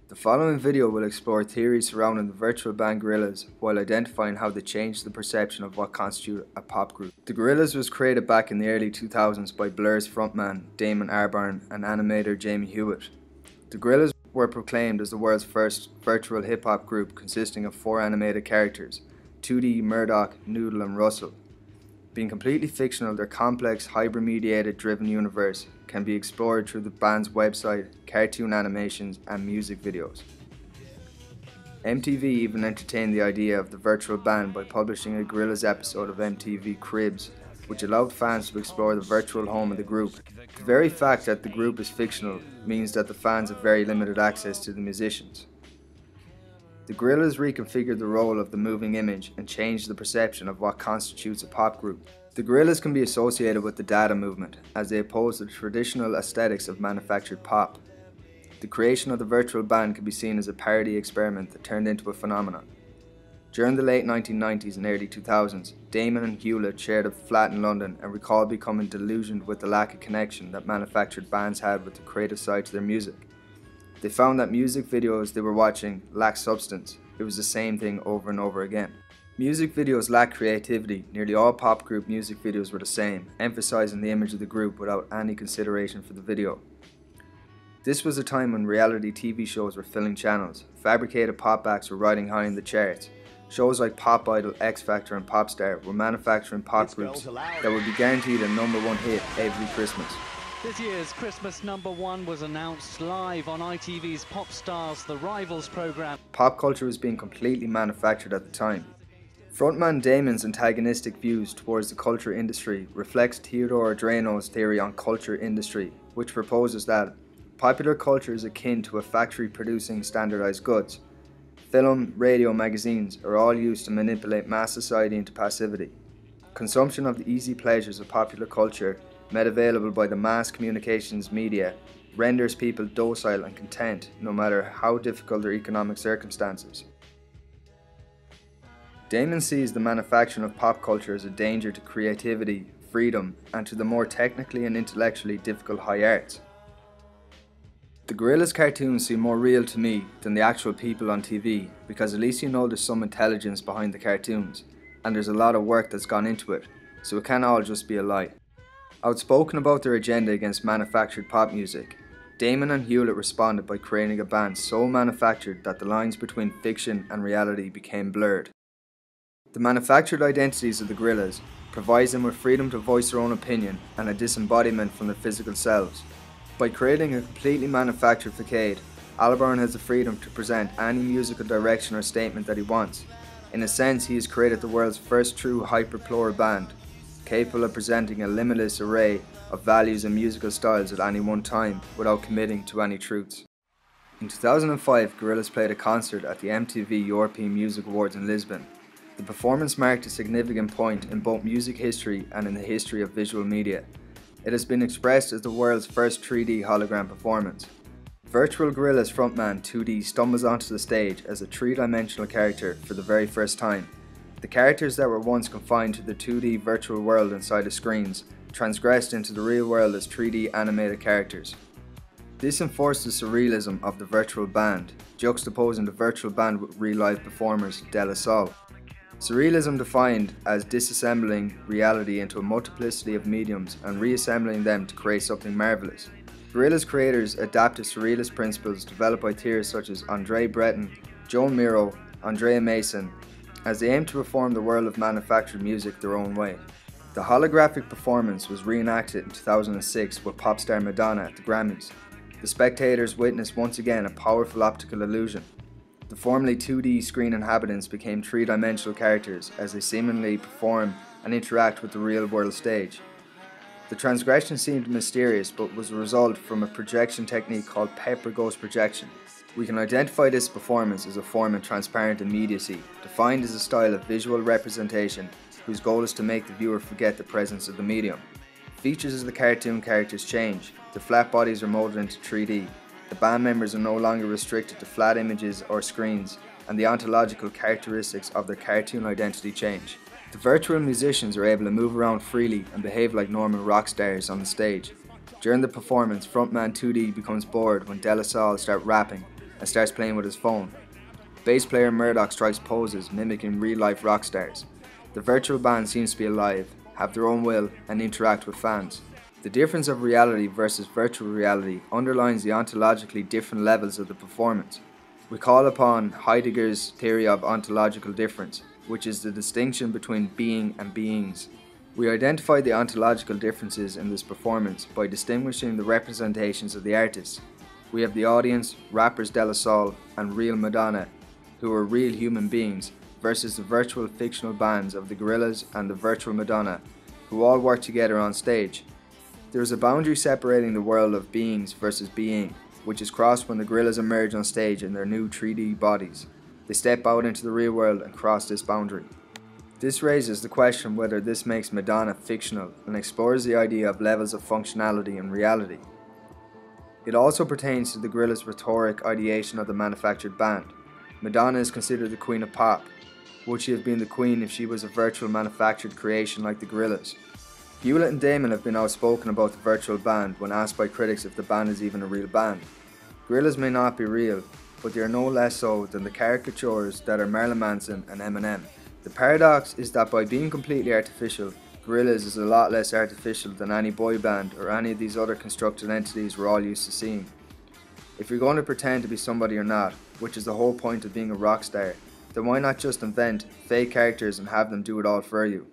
The following video will explore theories surrounding the virtual band Gorillaz while identifying how they changed the perception of what constitutes a pop group. The Gorillaz was created back in the early 2000s by Blur's frontman Damon Albarn and animator Jamie Hewitt. The Gorillaz were proclaimed as the world's first virtual hip-hop group consisting of 4 animated characters, 2D, Murdoch, Noodle and Russell. Being completely fictional, their complex, hyper-mediated driven universe can be explored through the band's website, cartoon animations and music videos. MTV even entertained the idea of the virtual band by publishing a Gorillaz episode of MTV Cribs, which allowed fans to explore the virtual home of the group. The very fact that the group is fictional means that the fans have very limited access to the musicians. The Gorillaz reconfigured the role of the moving image and changed the perception of what constitutes a pop group. The Gorillaz can be associated with the Dada movement, as they oppose the traditional aesthetics of manufactured pop. The creation of the virtual band can be seen as a parody experiment that turned into a phenomenon. During the late 1990s and early 2000s, Damon and Hewlett shared a flat in London and recalled becoming delusioned with the lack of connection that manufactured bands had with the creative side to their music. They found that music videos they were watching lacked substance. It was the same thing over and over again. Music videos lack creativity. Nearly all pop group music videos were the same, emphasizing the image of the group without any consideration for the video. This was a time when reality TV shows were filling channels, fabricated pop acts were riding high in the charts. Shows like Pop Idol, X Factor and Popstar were manufacturing pop groups that would be guaranteed a #1 hit every Christmas. This year's Christmas #1 was announced live on ITV's Pop Stars The Rivals programme. Pop culture was being completely manufactured at the time. Frontman Damon's antagonistic views towards the culture industry reflects Theodore Adorno's theory on culture industry, which proposes that popular culture is akin to a factory producing standardized goods. Film, radio, magazines are all used to manipulate mass society into passivity. Consumption of the easy pleasures of popular culture, made available by the mass communications media, renders people docile and content no matter how difficult their economic circumstances. Damon sees the manufacturing of pop culture as a danger to creativity, freedom, and to the more technically and intellectually difficult high arts. The Gorillaz cartoons seem more real to me than the actual people on TV, because at least you know there's some intelligence behind the cartoons, and there's a lot of work that's gone into it, so it can't all just be a lie. Outspoken about their agenda against manufactured pop music, Damon and Hewlett responded by creating a band so manufactured that the lines between fiction and reality became blurred. The manufactured identities of the Gorillaz provides them with freedom to voice their own opinion and a disembodiment from their physical selves. By creating a completely manufactured facade, Albarn has the freedom to present any musical direction or statement that he wants. In a sense, he has created the world's first true hyper-plural band, capable of presenting a limitless array of values and musical styles at any one time without committing to any truths. In 2005, Gorillaz played a concert at the MTV European Music Awards in Lisbon. The performance marked a significant point in both music history and in the history of visual media. It has been expressed as the world's first 3D hologram performance. Virtual Gorillaz frontman 2D stumbles onto the stage as a 3-dimensional character for the very first time. The characters that were once confined to the 2D virtual world inside the screens transgressed into the real world as 3D animated characters. This enforced the surrealism of the virtual band, juxtaposing the virtual band with real life performers De La Soul. Surrealism defined as disassembling reality into a multiplicity of mediums and reassembling them to create something marvelous. Gorillaz creators adapted surrealist principles developed by theorists such as Andre Breton, Joan Miro, Andrea Mason, as they aimed to reform the world of manufactured music their own way. The holographic performance was reenacted in 2006 with pop star Madonna at the Grammys. The spectators witnessed once again a powerful optical illusion. The formerly 2D screen inhabitants became 3-dimensional characters as they seemingly perform and interact with the real-world stage. The transgression seemed mysterious but was a result from a projection technique called pepper ghost projection. We can identify this performance as a form of transparent immediacy, defined as a style of visual representation whose goal is to make the viewer forget the presence of the medium. Features of the cartoon characters change. The flat bodies are molded into 3D. The band members are no longer restricted to flat images or screens, and the ontological characteristics of their cartoon identity change. The virtual musicians are able to move around freely and behave like normal rock stars on the stage. During the performance, frontman 2D becomes bored when De La Soul start rapping, and starts playing with his phone. Bass player Murdoch strikes poses, mimicking real-life rock stars. The virtual band seems to be alive, have their own will, and interact with fans. The difference of reality versus virtual reality underlines the ontologically different levels of the performance. We call upon Heidegger's theory of ontological difference, which is the distinction between being and beings. We identify the ontological differences in this performance by distinguishing the representations of the artists. We have the audience, rappers De La Soul, and real Madonna, who are real human beings, versus the virtual fictional bands of the Gorillaz and the virtual Madonna, who all work together on stage. There is a boundary separating the world of beings versus being, which is crossed when the Gorillaz emerge on stage in their new 3D bodies. They step out into the real world and cross this boundary. This raises the question whether this makes Madonna fictional and explores the idea of levels of functionality and reality. It also pertains to the Gorillaz' rhetoric ideation of the manufactured band. Madonna is considered the queen of pop. Would she have been the queen if she was a virtual manufactured creation like the Gorillaz? Hewlett and Damon have been outspoken about the virtual band when asked by critics if the band is even a real band. Gorillaz may not be real, but they are no less so than the caricatures that are Marilyn Manson and Eminem. The paradox is that by being completely artificial, Gorillaz is a lot less artificial than any boy band or any of these other constructed entities we're all used to seeing. If you're going to pretend to be somebody or not, which is the whole point of being a rock star, then why not just invent fake characters and have them do it all for you?